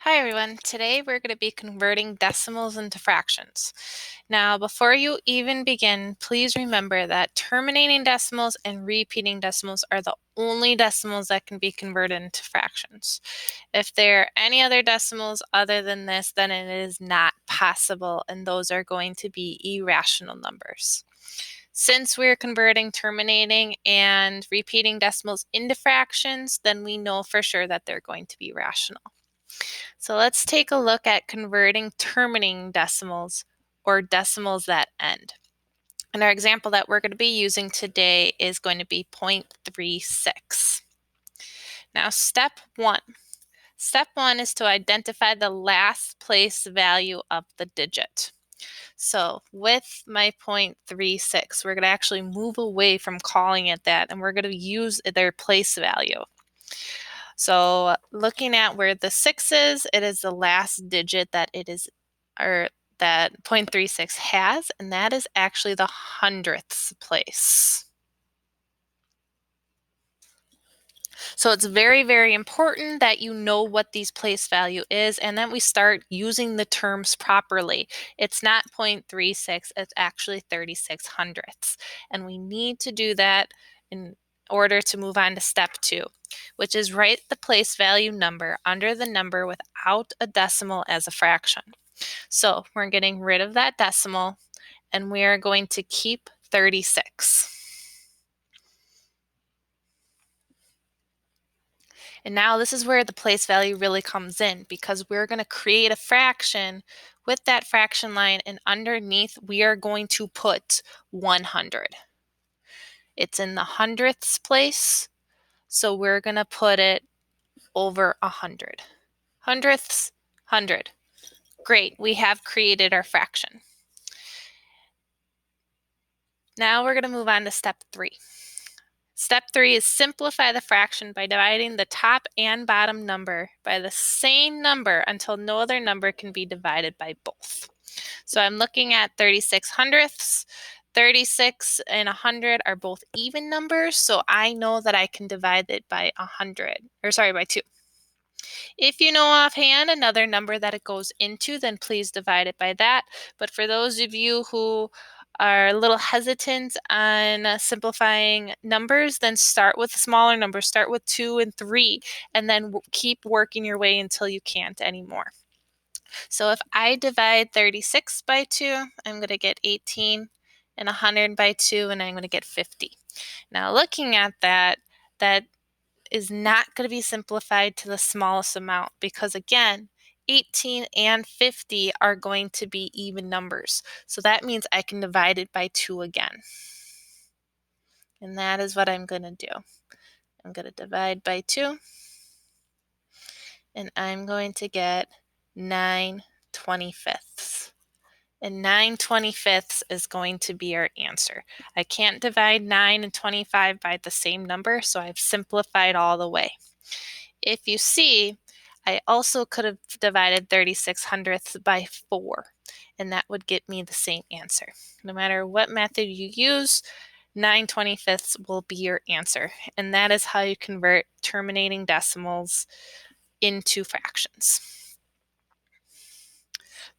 Hi everyone, today we're going to be converting decimals into fractions. Now before you even begin, please remember that terminating decimals and repeating decimals are the only decimals that can be converted into fractions. If there are any other decimals other than this, then it is not possible, and those are going to be irrational numbers. Since we're converting terminating and repeating decimals into fractions, then we know for sure that they're going to be rational. So let's take a look at converting terminating decimals or decimals that end. And our example that we're going to be using today is going to be 0.36. Now step one. Step one is to identify the last place value of the digit. So with my 0.36, we're going to actually move away from calling it that, and we're going to use their place value. So looking at where the 6 is, it is the last digit that it is, or that 0.36 has, and that is actually the hundredths place. So it's very, very important that you know what these place value is and that we start using the terms properly. It's not 0.36, it's actually 36 hundredths. And we need to do that in order to move on to step two, which is write the place value number under the number without a decimal as a fraction. So we're getting rid of that decimal and we are going to keep 36. And now this is where the place value really comes in, because we're going to create a fraction with that fraction line, and underneath we are going to put 100. It's in the hundredths place, so we're going to put it over 100. Hundredths, 100. Great, we have created our fraction. Now we're going to move on to step three. Step three is simplify the fraction by dividing the top and bottom number by the same number until no other number can be divided by both. So I'm looking at 36 hundredths. 36 and 100 are both even numbers, so I know that I can divide it by 100, by 2. If you know offhand another number that it goes into, then please divide it by that. But for those of you who are a little hesitant on simplifying numbers, then start with smaller numbers. Start with 2 and 3, and then keep working your way until you can't anymore. So if I divide 36 by 2, I'm going to get 18, and 100 by 2, and I'm going to get 50. Now looking at that is not going to be simplified to the smallest amount, because again, 18 and 50 are going to be even numbers. So that means I can divide it by 2 again. And that is what I'm going to do. I'm going to divide by 2, and I'm going to get 9/25. And 9/25 is going to be our answer. I can't divide 9 and 25 by the same number, so I've simplified all the way. If you see, I also could have divided 36 hundredths by 4, and that would get me the same answer. No matter what method you use, 9/25 will be your answer, and that is how you convert terminating decimals into fractions.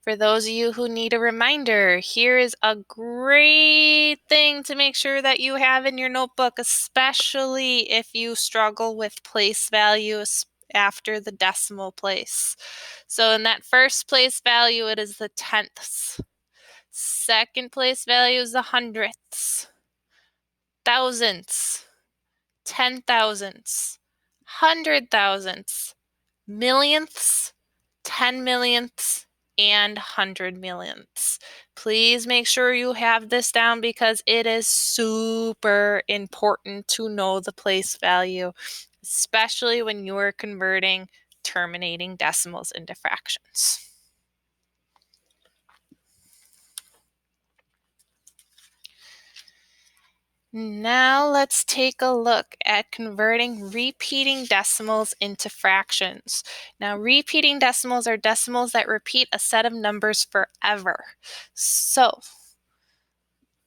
For those of you who need a reminder, here is a great thing to make sure that you have in your notebook, especially if you struggle with place values after the decimal place. So in that first place value, it is the tenths. Second place value is the hundredths, thousandths, 10,000ths, 100,000ths, millionths, 10 millionths, and 100 millionths. Please make sure you have this down, because it is super important to know the place value, especially when you are converting terminating decimals into fractions. Now let's take a look at converting repeating decimals into fractions. Now, repeating decimals are decimals that repeat a set of numbers forever. So,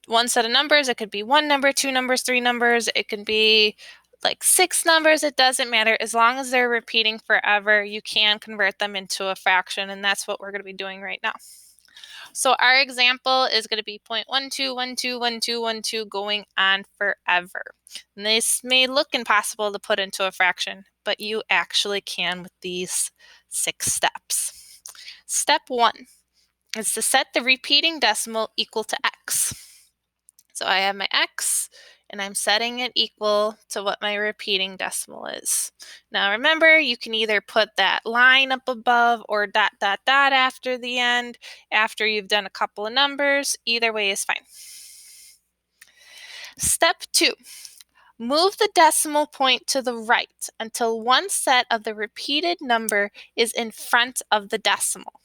one set of numbers, it could be one number, two numbers, three numbers, it could be like 6 numbers, it doesn't matter. As long as they're repeating forever, you can convert them into a fraction, and that's what we're going to be doing right now. So our example is going to be 0.12121212 going on forever. And this may look impossible to put into a fraction, but you actually can with these 6 steps. Step 1 is to set the repeating decimal equal to x. So I have my x, and I'm setting it equal to what my repeating decimal is. Now remember, you can either put that line up above or ... after the end, after you've done a couple of numbers. Either way is fine. Step 2, move the decimal point to the right until one set of the repeated number is in front of the decimal.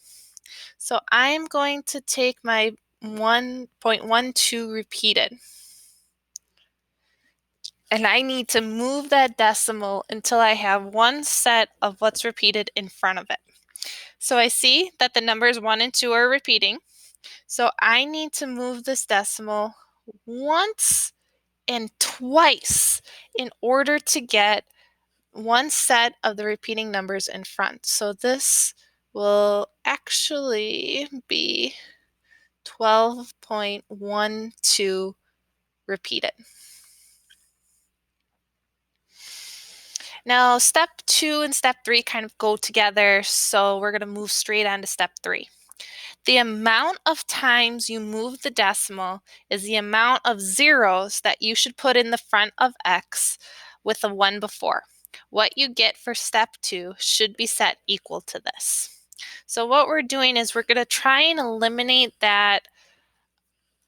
So I'm going to take my 1.12 repeated, and I need to move that decimal until I have one set of what's repeated in front of it. So I see that the numbers 1 and 2 are repeating. So I need to move this decimal once and twice in order to get one set of the repeating numbers in front. So this will actually be 12.12 repeated. Now, step 2 and step 3 kind of go together, so we're going to move straight on to step 3. The amount of times you move the decimal is the amount of zeros that you should put in the front of x with the 1 before. What you get for step 2 should be set equal to this. So what we're doing is we're going to try and eliminate that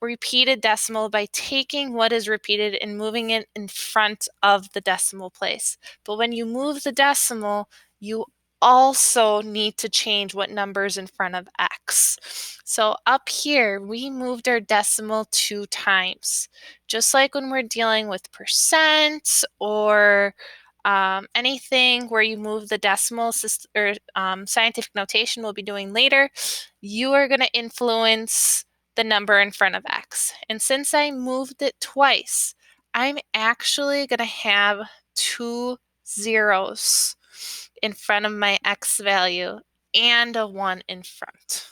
repeated decimal by taking what is repeated and moving it in front of the decimal place. But when you move the decimal, you also need to change what number's in front of x. So up here, we moved our decimal 2 times. Just like when we're dealing with percent or anything where you move the decimal or scientific notation we'll be doing later, you are going to influence the number in front of x. And since I moved it twice, I'm actually going to have 2 zeros in front of my x value and a 1 in front.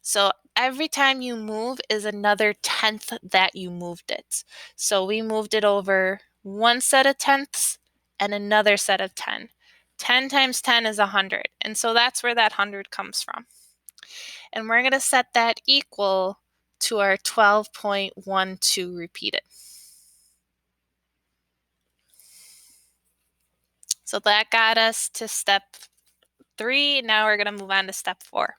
So every time you move is another tenth that you moved it. So we moved it over one set of tenths and another set of 10. 10 times 10 is 100. And so that's where that 100 comes from. And we're going to set that equal to our 12.12 repeated. So that got us to step 3. Now we're going to move on to step 4.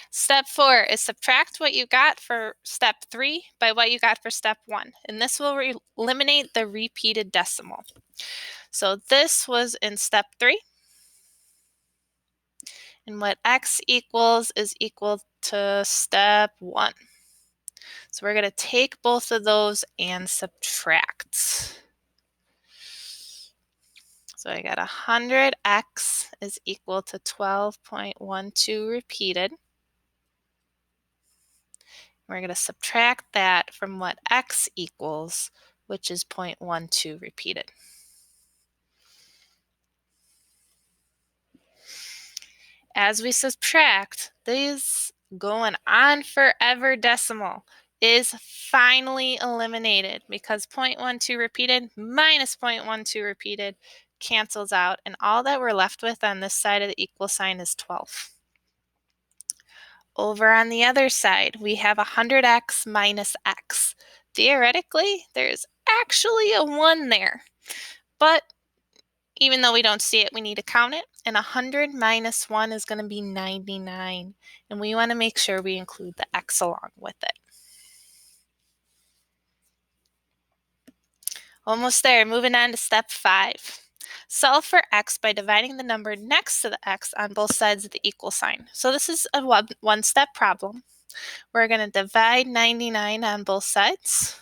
Step 4 is subtract what you got for step 3 by what you got for step 1. And this will eliminate the repeated decimal. So this was in step 3. And what x equals is equal to step 1. So we're going to take both of those and subtract. So I got 100x is equal to 12.12 repeated. We're going to subtract that from what x equals, which is 0.12 repeated. As we subtract, this going on forever decimal is finally eliminated because 0.12 repeated minus 0.12 repeated cancels out, and all that we're left with on this side of the equal sign is 12. Over on the other side, we have 100x minus x. Theoretically, there's actually a 1 there, but even though we don't see it, we need to count it, and 100 minus 1 is going to be 99, and we want to make sure we include the x along with it. Almost there. Moving on to step 5. Solve for x by dividing the number next to the x on both sides of the equal sign. So this is a one-step problem. We're going to divide 99 on both sides,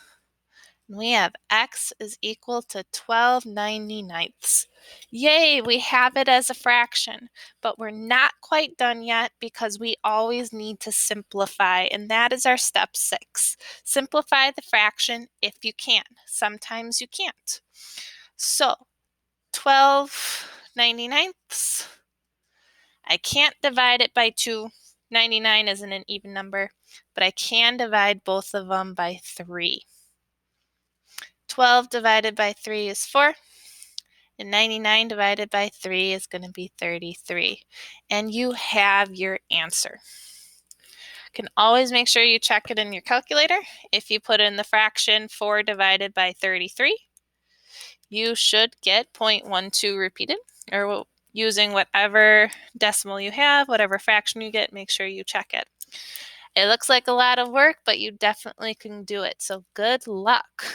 We have x is equal to 12/99. Yay, we have it as a fraction, but we're not quite done yet because we always need to simplify, and that is our step 6. Simplify the fraction if you can. Sometimes you can't. So 12/99, I can't divide it by 2. 99 isn't an even number, but I can divide both of them by 3. 12 divided by 3 is 4, and 99 divided by 3 is going to be 33. And you have your answer. You can always make sure you check it in your calculator. If you put in the fraction 4 divided by 33, you should get 0.12 repeated, or using whatever decimal you have, whatever fraction you get, make sure you check it. It looks like a lot of work, but you definitely can do it, so good luck.